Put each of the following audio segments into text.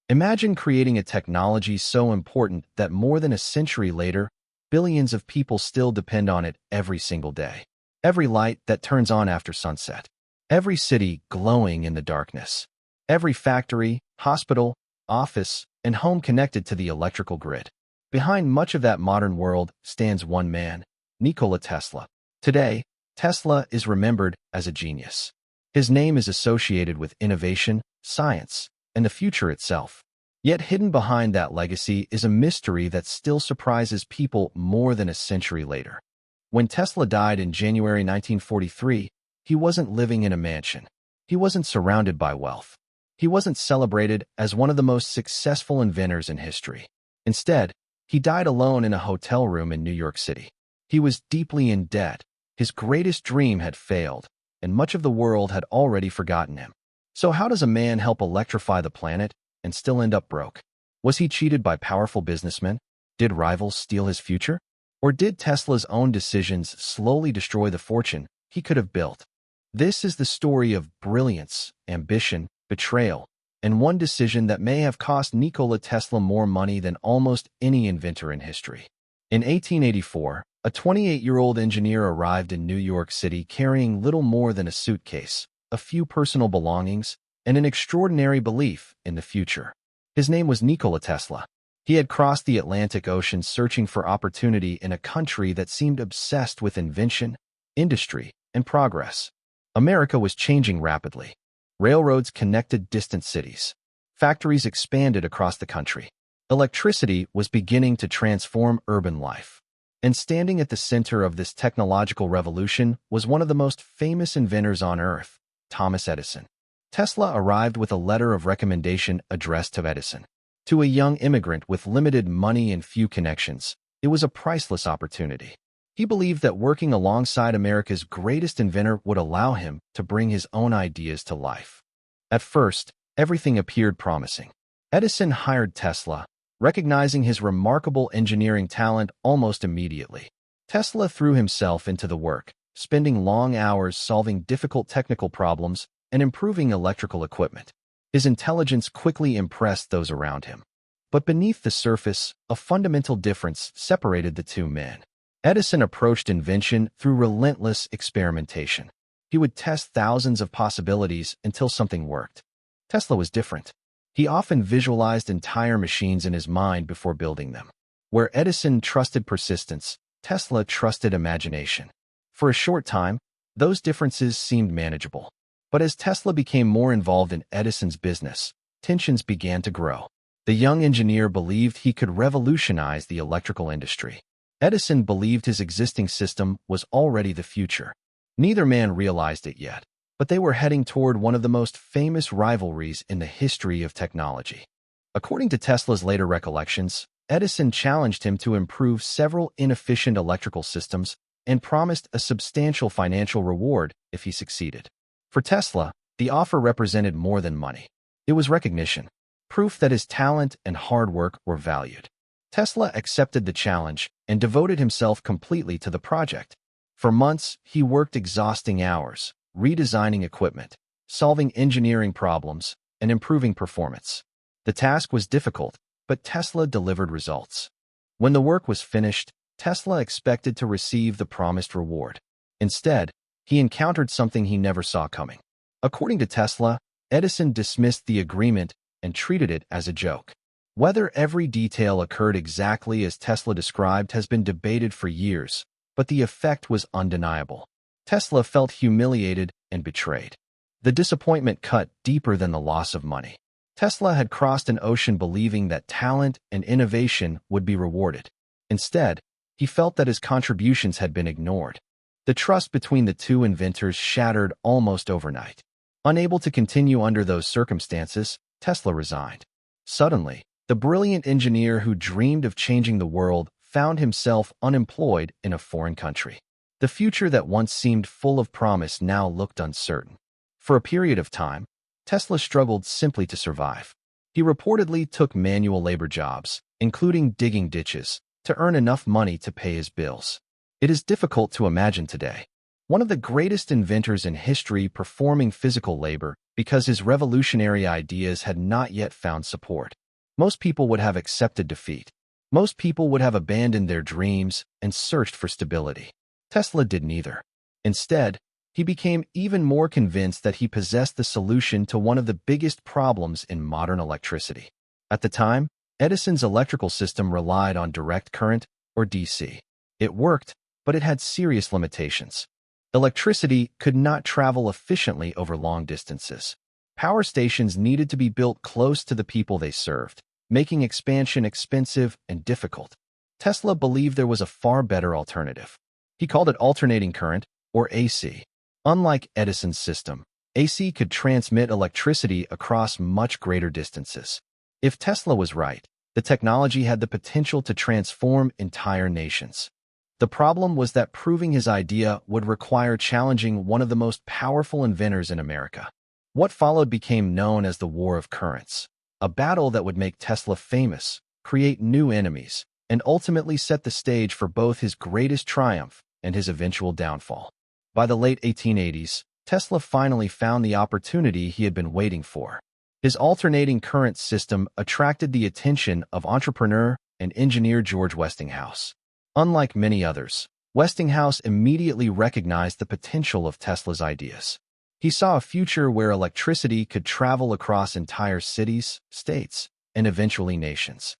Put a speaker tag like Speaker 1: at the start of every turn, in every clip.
Speaker 1: Imagine creating a technology so important that more than a century later, billions of people still depend on it every single day. Every light that turns on after sunset. Every city glowing in the darkness. Every factory, hospital, office, and home connected to the electrical grid. Behind much of that modern world stands one man, Nikola Tesla. Today, Tesla is remembered as a genius. His name is associated with innovation, science, and the future itself. Yet hidden behind that legacy is a mystery that still surprises people more than a century later. When Tesla died in January 1943, he wasn't living in a mansion. He wasn't surrounded by wealth. He wasn't celebrated as one of the most successful inventors in history. Instead, he died alone in a hotel room in New York City. He was deeply in debt. His greatest dream had failed, and much of the world had already forgotten him. So how does a man help electrify the planet and still end up broke? Was he cheated by powerful businessmen? Did rivals steal his future? Or did Tesla's own decisions slowly destroy the fortune he could have built? This is the story of brilliance, ambition, betrayal, and one decision that may have cost Nikola Tesla more money than almost any inventor in history. In 1884, a 28-year-old engineer arrived in New York City carrying little more than a suitcase, a few personal belongings, and an extraordinary belief in the future. His name was Nikola Tesla. He had crossed the Atlantic Ocean searching for opportunity in a country that seemed obsessed with invention, industry, and progress. America was changing rapidly. Railroads connected distant cities. Factories expanded across the country. Electricity was beginning to transform urban life. And standing at the center of this technological revolution was one of the most famous inventors on Earth, Thomas Edison. Tesla arrived with a letter of recommendation addressed to Edison. To a young immigrant with limited money and few connections, it was a priceless opportunity. He believed that working alongside America's greatest inventor would allow him to bring his own ideas to life. At first, everything appeared promising. Edison hired Tesla, recognizing his remarkable engineering talent almost immediately. Tesla threw himself into the work, spending long hours solving difficult technical problems and improving electrical equipment. His intelligence quickly impressed those around him. But beneath the surface, a fundamental difference separated the two men. Edison approached invention through relentless experimentation. He would test thousands of possibilities until something worked. Tesla was different. He often visualized entire machines in his mind before building them. Where Edison trusted persistence, Tesla trusted imagination. For a short time, those differences seemed manageable. But as Tesla became more involved in Edison's business, tensions began to grow. The young engineer believed he could revolutionize the electrical industry. Edison believed his existing system was already the future. Neither man realized it yet, but they were heading toward one of the most famous rivalries in the history of technology. According to Tesla's later recollections, Edison challenged him to improve several inefficient electrical systems and promised a substantial financial reward if he succeeded. For Tesla, the offer represented more than money. It was recognition, proof that his talent and hard work were valued. Tesla accepted the challenge and devoted himself completely to the project. For months, he worked exhausting hours, redesigning equipment, solving engineering problems, and improving performance. The task was difficult, but Tesla delivered results. When the work was finished, Tesla expected to receive the promised reward. Instead, he encountered something he never saw coming. According to Tesla, Edison dismissed the agreement and treated it as a joke. Whether every detail occurred exactly as Tesla described has been debated for years, but the effect was undeniable. Tesla felt humiliated and betrayed. The disappointment cut deeper than the loss of money. Tesla had crossed an ocean believing that talent and innovation would be rewarded. Instead, he felt that his contributions had been ignored. The trust between the two inventors shattered almost overnight. Unable to continue under those circumstances, Tesla resigned. Suddenly, the brilliant engineer who dreamed of changing the world found himself unemployed in a foreign country. The future that once seemed full of promise now looked uncertain. For a period of time, Tesla struggled simply to survive. He reportedly took manual labor jobs, including digging ditches, to earn enough money to pay his bills. It is difficult to imagine today. One of the greatest inventors in history performing physical labor because his revolutionary ideas had not yet found support. Most people would have accepted defeat. Most people would have abandoned their dreams and searched for stability. Tesla did neither. Instead, he became even more convinced that he possessed the solution to one of the biggest problems in modern electricity. At the time, Edison's electrical system relied on direct current, or DC. It worked, but it had serious limitations. Electricity could not travel efficiently over long distances. Power stations needed to be built close to the people they served, making expansion expensive and difficult. Tesla believed there was a far better alternative. He called it alternating current, or AC. Unlike Edison's system, AC could transmit electricity across much greater distances. If Tesla was right, the technology had the potential to transform entire nations. The problem was that proving his idea would require challenging one of the most powerful inventors in America. What followed became known as the War of Currents, a battle that would make Tesla famous, create new enemies, and ultimately set the stage for both his greatest triumph and his eventual downfall. By the late 1880s, Tesla finally found the opportunity he had been waiting for. His alternating current system attracted the attention of entrepreneur and engineer George Westinghouse. Unlike many others, Westinghouse immediately recognized the potential of Tesla's ideas. He saw a future where electricity could travel across entire cities, states, and eventually nations.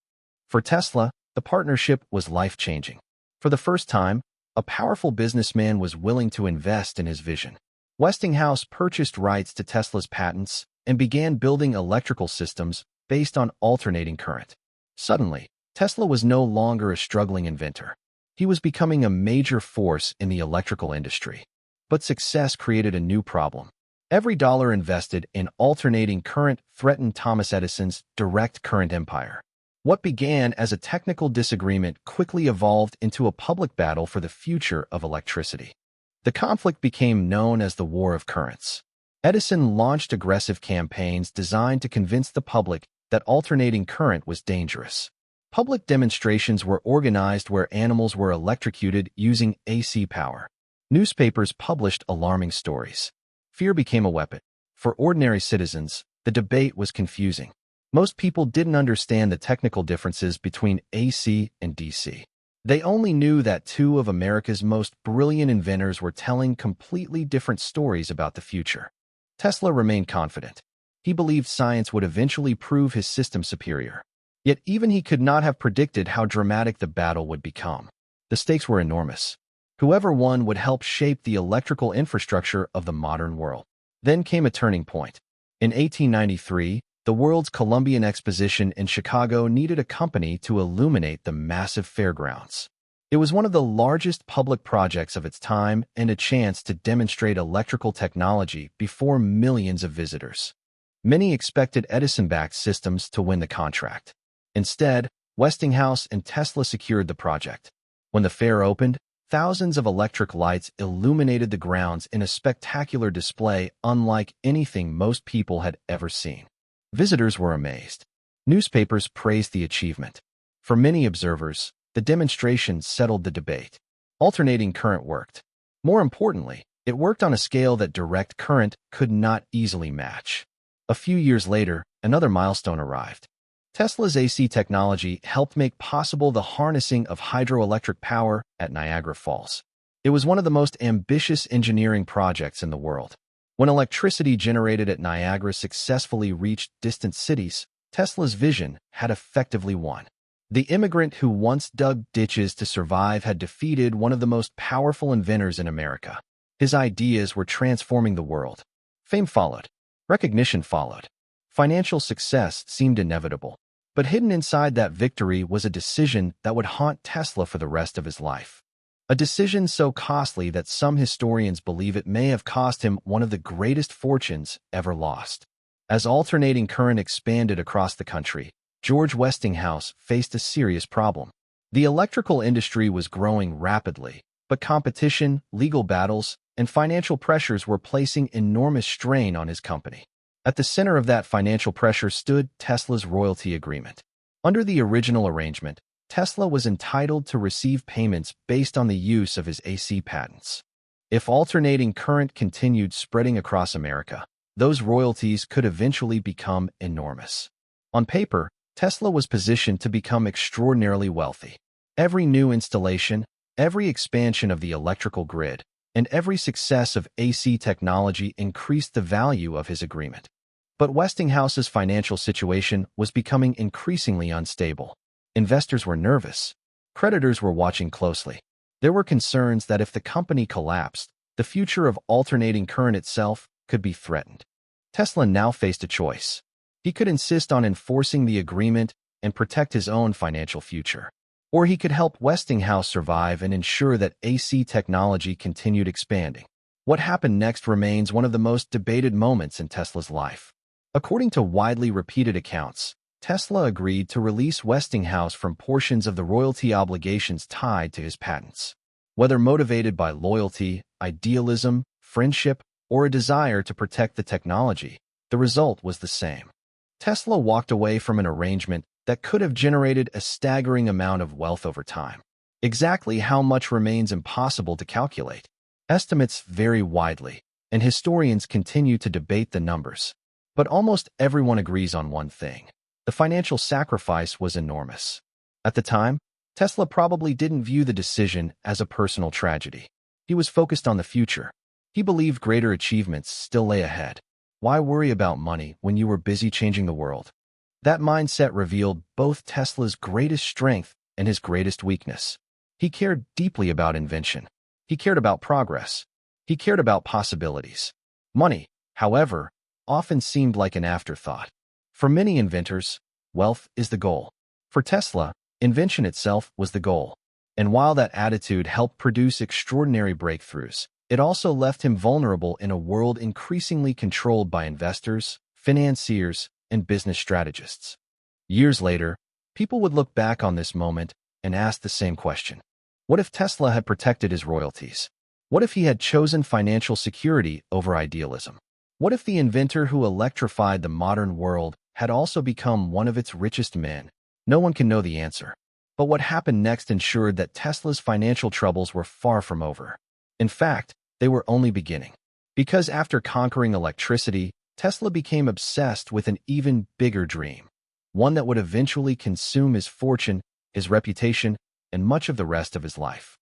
Speaker 1: For Tesla, the partnership was life-changing. For the first time, a powerful businessman was willing to invest in his vision. Westinghouse purchased rights to Tesla's patents and began building electrical systems based on alternating current. Suddenly, Tesla was no longer a struggling inventor. He was becoming a major force in the electrical industry. But success created a new problem. Every dollar invested in alternating current threatened Thomas Edison's direct current empire. What began as a technical disagreement quickly evolved into a public battle for the future of electricity. The conflict became known as the War of Currents. Edison launched aggressive campaigns designed to convince the public that alternating current was dangerous. Public demonstrations were organized where animals were electrocuted using AC power. Newspapers published alarming stories. Fear became a weapon. For ordinary citizens, the debate was confusing. Most people didn't understand the technical differences between AC and DC. They only knew that two of America's most brilliant inventors were telling completely different stories about the future. Tesla remained confident. He believed science would eventually prove his system superior. Yet even he could not have predicted how dramatic the battle would become. The stakes were enormous. Whoever won would help shape the electrical infrastructure of the modern world. Then came a turning point. In 1893, the World's Columbian Exposition in Chicago needed a company to illuminate the massive fairgrounds. It was one of the largest public projects of its time and a chance to demonstrate electrical technology before millions of visitors. Many expected Edison-backed systems to win the contract. Instead, Westinghouse and Tesla secured the project. When the fair opened, thousands of electric lights illuminated the grounds in a spectacular display unlike anything most people had ever seen. Visitors were amazed. Newspapers praised the achievement. For many observers, the demonstration settled the debate. Alternating current worked. More importantly, it worked on a scale that direct current could not easily match. A few years later, another milestone arrived. Tesla's AC technology helped make possible the harnessing of hydroelectric power at Niagara Falls. It was one of the most ambitious engineering projects in the world. When electricity generated at Niagara successfully reached distant cities, Tesla's vision had effectively won. The immigrant who once dug ditches to survive had defeated one of the most powerful inventors in America. His ideas were transforming the world. Fame followed. Recognition followed. Financial success seemed inevitable. But hidden inside that victory was a decision that would haunt Tesla for the rest of his life. A decision so costly that some historians believe it may have cost him one of the greatest fortunes ever lost. As alternating current expanded across the country, George Westinghouse faced a serious problem. The electrical industry was growing rapidly, but competition, legal battles, and financial pressures were placing enormous strain on his company. At the center of that financial pressure stood Tesla's royalty agreement. Under the original arrangement, Tesla was entitled to receive payments based on the use of his AC patents. If alternating current continued spreading across America, those royalties could eventually become enormous. On paper, Tesla was positioned to become extraordinarily wealthy. Every new installation, every expansion of the electrical grid, and every success of AC technology increased the value of his agreement. But Westinghouse's financial situation was becoming increasingly unstable. Investors were nervous. Creditors were watching closely. There were concerns that if the company collapsed, the future of alternating current itself could be threatened. Tesla now faced a choice. He could insist on enforcing the agreement and protect his own financial future, or he could help Westinghouse survive and ensure that AC technology continued expanding. What happened next remains one of the most debated moments in Tesla's life. According to widely repeated accounts, Tesla agreed to release Westinghouse from portions of the royalty obligations tied to his patents. Whether motivated by loyalty, idealism, friendship, or a desire to protect the technology, the result was the same. Tesla walked away from an arrangement that could have generated a staggering amount of wealth over time. Exactly how much remains impossible to calculate. Estimates vary widely, and historians continue to debate the numbers. But almost everyone agrees on one thing. The financial sacrifice was enormous. At the time, Tesla probably didn't view the decision as a personal tragedy. He was focused on the future. He believed greater achievements still lay ahead. Why worry about money when you were busy changing the world? That mindset revealed both Tesla's greatest strength and his greatest weakness. He cared deeply about invention. He cared about progress. He cared about possibilities. Money, however, often seemed like an afterthought. For many inventors, wealth is the goal. For Tesla, invention itself was the goal. And while that attitude helped produce extraordinary breakthroughs, it also left him vulnerable in a world increasingly controlled by investors, financiers, and business strategists. Years later, people would look back on this moment and ask the same question. What if Tesla had protected his royalties? What if he had chosen financial security over idealism? What if the inventor who electrified the modern world had also become one of its richest men? No one can know the answer. But what happened next ensured that Tesla's financial troubles were far from over. In fact, they were only beginning. Because after conquering electricity, Tesla became obsessed with an even bigger dream, one that would eventually consume his fortune, his reputation, and much of the rest of his life.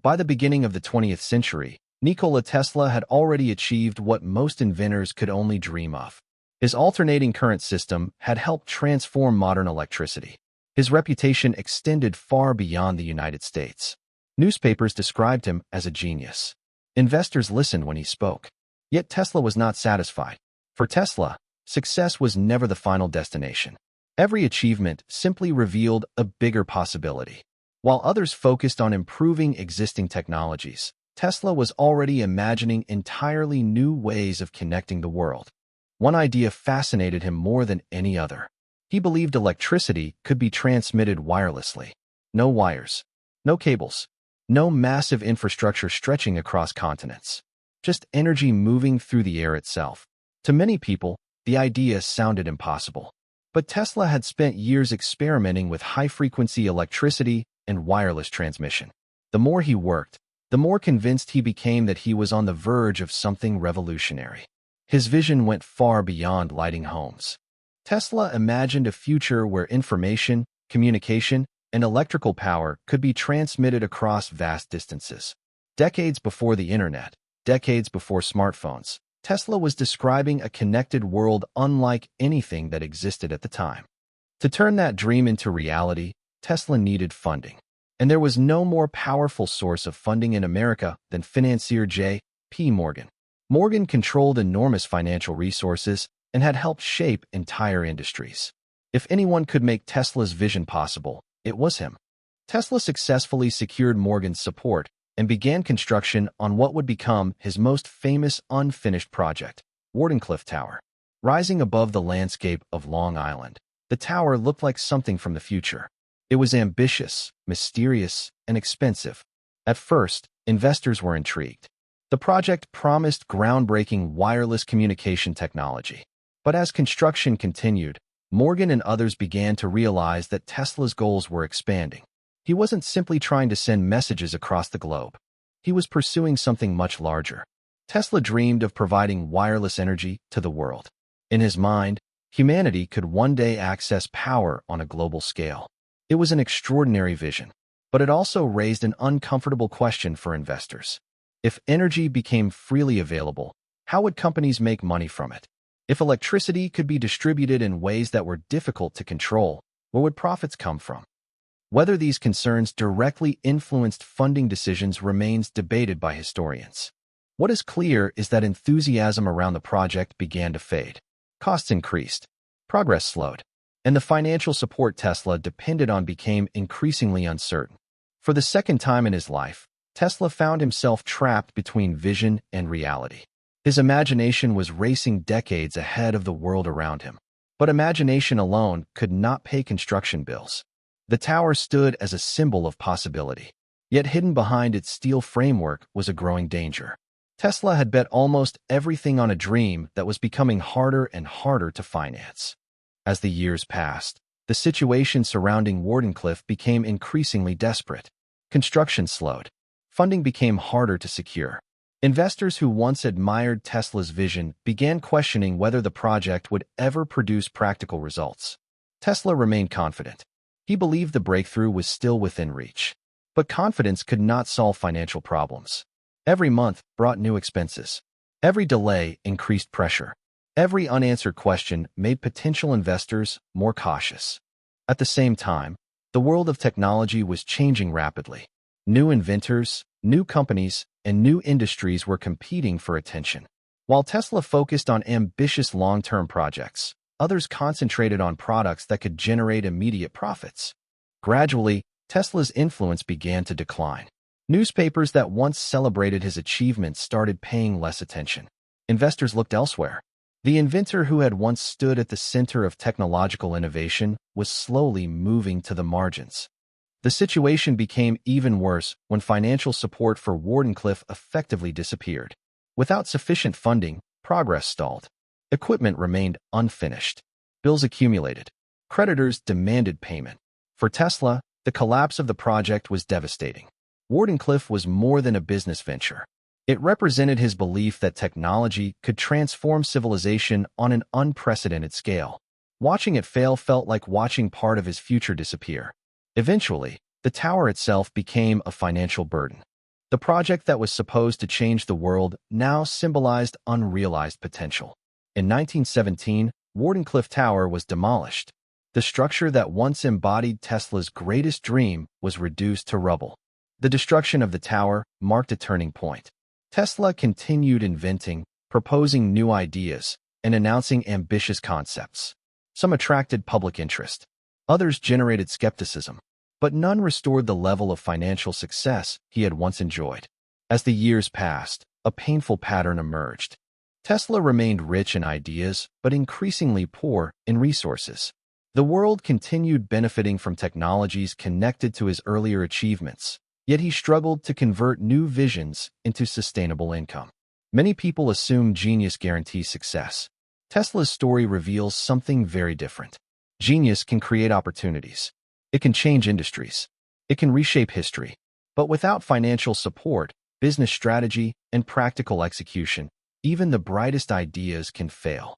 Speaker 1: By the beginning of the 20th century, Nikola Tesla had already achieved what most inventors could only dream of. His alternating current system had helped transform modern electricity. His reputation extended far beyond the United States. Newspapers described him as a genius. Investors listened when he spoke. Yet Tesla was not satisfied. For Tesla, success was never the final destination. Every achievement simply revealed a bigger possibility. While others focused on improving existing technologies, Tesla was already imagining entirely new ways of connecting the world. One idea fascinated him more than any other. He believed electricity could be transmitted wirelessly. No wires, no cables, no massive infrastructure stretching across continents. Just energy moving through the air itself. To many people, the idea sounded impossible. But Tesla had spent years experimenting with high-frequency electricity and wireless transmission. The more he worked, the more convinced he became that he was on the verge of something revolutionary. His vision went far beyond lighting homes. Tesla imagined a future where information, communication, and electrical power could be transmitted across vast distances. Decades before the internet, decades before smartphones, Tesla was describing a connected world unlike anything that existed at the time. To turn that dream into reality, Tesla needed funding. And there was no more powerful source of funding in America than financier J.P. Morgan. Morgan controlled enormous financial resources and had helped shape entire industries. If anyone could make Tesla's vision possible, it was him. Tesla successfully secured Morgan's support and began construction on what would become his most famous unfinished project, Wardenclyffe Tower. Rising above the landscape of Long Island, the tower looked like something from the future. It was ambitious, mysterious, and expensive. At first, investors were intrigued. The project promised groundbreaking wireless communication technology. But as construction continued, Morgan and others began to realize that Tesla's goals were expanding. He wasn't simply trying to send messages across the globe. He was pursuing something much larger. Tesla dreamed of providing wireless energy to the world. In his mind, humanity could one day access power on a global scale. It was an extraordinary vision, but it also raised an uncomfortable question for investors. If energy became freely available, how would companies make money from it? If electricity could be distributed in ways that were difficult to control, where would profits come from? Whether these concerns directly influenced funding decisions remains debated by historians. What is clear is that enthusiasm around the project began to fade. Costs increased, progress slowed, and the financial support Tesla depended on became increasingly uncertain. For the second time in his life, Tesla found himself trapped between vision and reality. His imagination was racing decades ahead of the world around him. But imagination alone could not pay construction bills. The tower stood as a symbol of possibility. Yet hidden behind its steel framework was a growing danger. Tesla had bet almost everything on a dream that was becoming harder and harder to finance. As the years passed, the situation surrounding Wardenclyffe became increasingly desperate. Construction slowed. Funding became harder to secure. Investors who once admired Tesla's vision began questioning whether the project would ever produce practical results. Tesla remained confident. He believed the breakthrough was still within reach. But confidence could not solve financial problems. Every month brought new expenses. Every delay increased pressure. Every unanswered question made potential investors more cautious. At the same time, the world of technology was changing rapidly. New inventors, new companies, and new industries were competing for attention. While Tesla focused on ambitious long-term projects, others concentrated on products that could generate immediate profits. Gradually, Tesla's influence began to decline. Newspapers that once celebrated his achievements started paying less attention. Investors looked elsewhere. The inventor who had once stood at the center of technological innovation was slowly moving to the margins. The situation became even worse when financial support for Wardenclyffe effectively disappeared. Without sufficient funding, progress stalled. Equipment remained unfinished. Bills accumulated. Creditors demanded payment. For Tesla, the collapse of the project was devastating. Wardenclyffe was more than a business venture. It represented his belief that technology could transform civilization on an unprecedented scale. Watching it fail felt like watching part of his future disappear. Eventually, the tower itself became a financial burden. The project that was supposed to change the world now symbolized unrealized potential. In 1917, Wardenclyffe Tower was demolished. The structure that once embodied Tesla's greatest dream was reduced to rubble. The destruction of the tower marked a turning point. Tesla continued inventing, proposing new ideas, and announcing ambitious concepts. Some attracted public interest. Others generated skepticism. But none restored the level of financial success he had once enjoyed. As the years passed, a painful pattern emerged. Tesla remained rich in ideas, but increasingly poor in resources. The world continued benefiting from technologies connected to his earlier achievements, yet he struggled to convert new visions into sustainable income. Many people assume genius guarantees success. Tesla's story reveals something very different. Genius can create opportunities. It can change industries. It can reshape history. But without financial support, business strategy, and practical execution, even the brightest ideas can fail.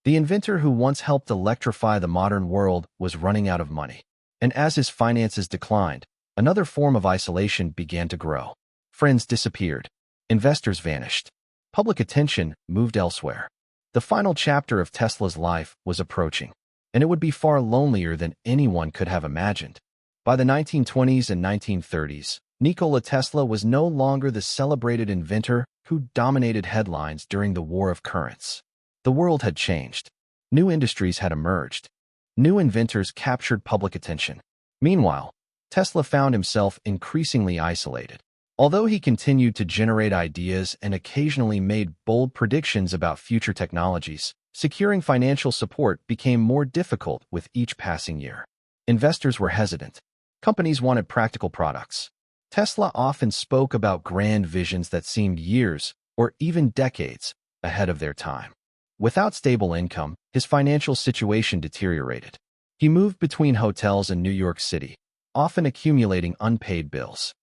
Speaker 1: The inventor who once helped electrify the modern world was running out of money. And as his finances declined, another form of isolation began to grow. Friends disappeared. Investors vanished. Public attention moved elsewhere. The final chapter of Tesla's life was approaching, and it would be far lonelier than anyone could have imagined. By the 1920s and 1930s, Nikola Tesla was no longer the celebrated inventor who dominated headlines during the War of Currents. The world had changed. New industries had emerged. New inventors captured public attention. Meanwhile, Tesla found himself increasingly isolated. Although he continued to generate ideas and occasionally made bold predictions about future technologies, securing financial support became more difficult with each passing year. Investors were hesitant. Companies wanted practical products. Tesla often spoke about grand visions that seemed years, or even decades, ahead of their time. Without stable income, his financial situation deteriorated. He moved between hotels in New York City, often accumulating unpaid bills.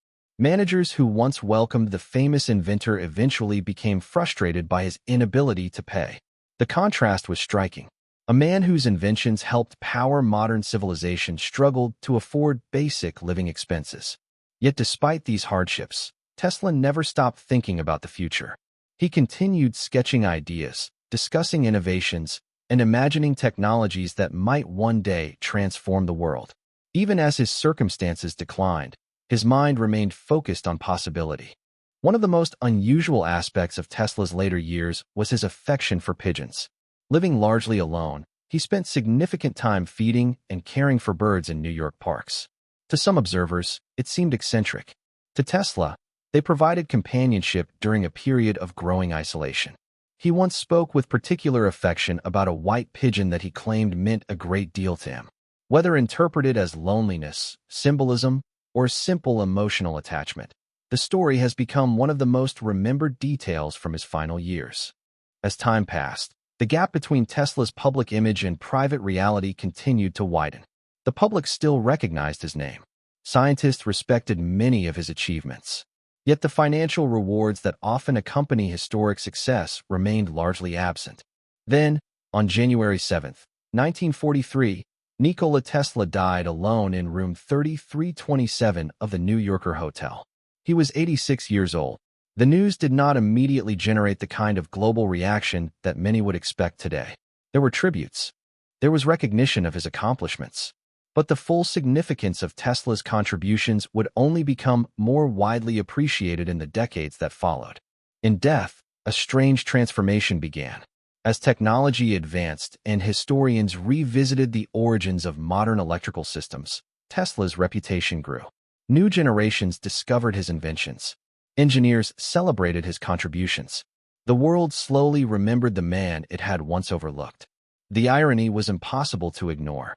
Speaker 1: Managers who once welcomed the famous inventor eventually became frustrated by his inability to pay. The contrast was striking. A man whose inventions helped power modern civilization struggled to afford basic living expenses. Yet despite these hardships, Tesla never stopped thinking about the future. He continued sketching ideas, discussing innovations, and imagining technologies that might one day transform the world. Even as his circumstances declined, his mind remained focused on possibility. One of the most unusual aspects of Tesla's later years was his affection for pigeons. Living largely alone, he spent significant time feeding and caring for birds in New York parks. To some observers, it seemed eccentric. To Tesla, they provided companionship during a period of growing isolation. He once spoke with particular affection about a white pigeon that he claimed meant a great deal to him. Whether interpreted as loneliness, symbolism, or simple emotional attachment, the story has become one of the most remembered details from his final years. As time passed, the gap between Tesla's public image and private reality continued to widen. The public still recognized his name. Scientists respected many of his achievements. Yet the financial rewards that often accompany historic success remained largely absent. Then, on January 7, 1943, Nikola Tesla died alone in room 3327 of the New Yorker hotel. He was 86 years old. The news did not immediately generate the kind of global reaction that many would expect today. There were tributes. There was recognition of his accomplishments. But the full significance of Tesla's contributions would only become more widely appreciated in the decades that followed. In death, a strange transformation began. As technology advanced and historians revisited the origins of modern electrical systems, Tesla's reputation grew. New generations discovered his inventions. Engineers celebrated his contributions. The world slowly remembered the man it had once overlooked. The irony was impossible to ignore.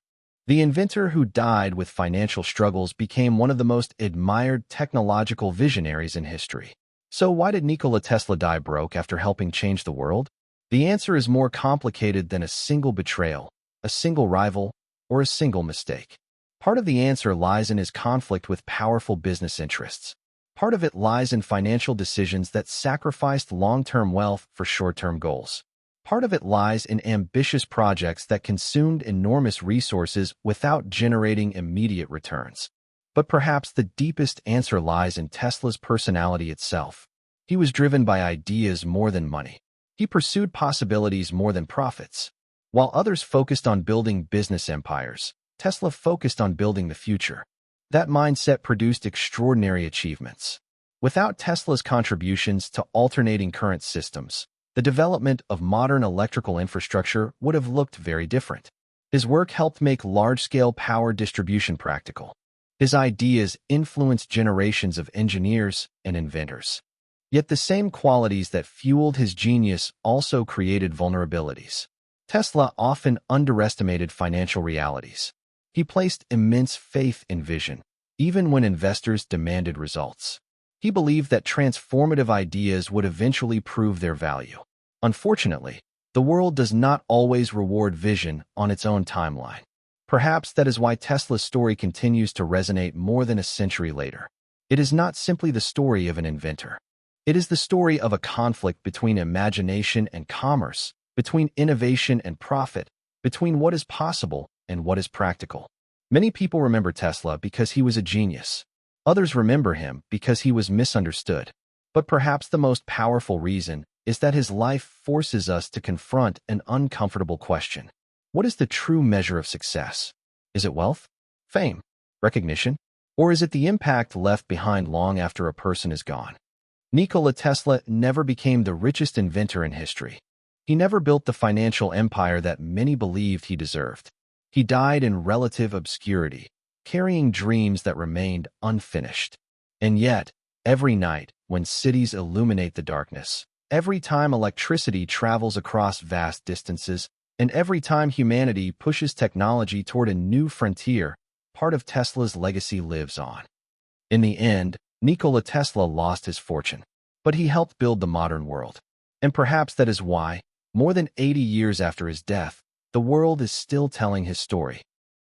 Speaker 1: The inventor who died with financial struggles became one of the most admired technological visionaries in history. So why did Nikola Tesla die broke after helping change the world? The answer is more complicated than a single betrayal, a single rival, or a single mistake. Part of the answer lies in his conflict with powerful business interests. Part of it lies in financial decisions that sacrificed long-term wealth for short-term goals. Part of it lies in ambitious projects that consumed enormous resources without generating immediate returns. But perhaps the deepest answer lies in Tesla's personality itself. He was driven by ideas more than money. He pursued possibilities more than profits. While others focused on building business empires, Tesla focused on building the future. That mindset produced extraordinary achievements. Without Tesla's contributions to alternating current systems, the development of modern electrical infrastructure would have looked very different. His work helped make large-scale power distribution practical. His ideas influenced generations of engineers and inventors. Yet the same qualities that fueled his genius also created vulnerabilities. Tesla often underestimated financial realities. He placed immense faith in vision, even when investors demanded results. He believed that transformative ideas would eventually prove their value. Unfortunately, the world does not always reward vision on its own timeline. Perhaps that is why Tesla's story continues to resonate more than a century later. It is not simply the story of an inventor. It is the story of a conflict between imagination and commerce, between innovation and profit, between what is possible and what is practical. Many people remember Tesla because he was a genius. Others remember him because he was misunderstood. But perhaps the most powerful reason is that his life forces us to confront an uncomfortable question. What is the true measure of success? Is it wealth, fame, recognition, or is it the impact left behind long after a person is gone? Nikola Tesla never became the richest inventor in history. He never built the financial empire that many believed he deserved. He died in relative obscurity, carrying dreams that remained unfinished. And yet, every night, when cities illuminate the darkness, every time electricity travels across vast distances, and every time humanity pushes technology toward a new frontier, part of Tesla's legacy lives on. In the end, Nikola Tesla lost his fortune, but he helped build the modern world. And perhaps that is why, more than 80 years after his death, the world is still telling his story.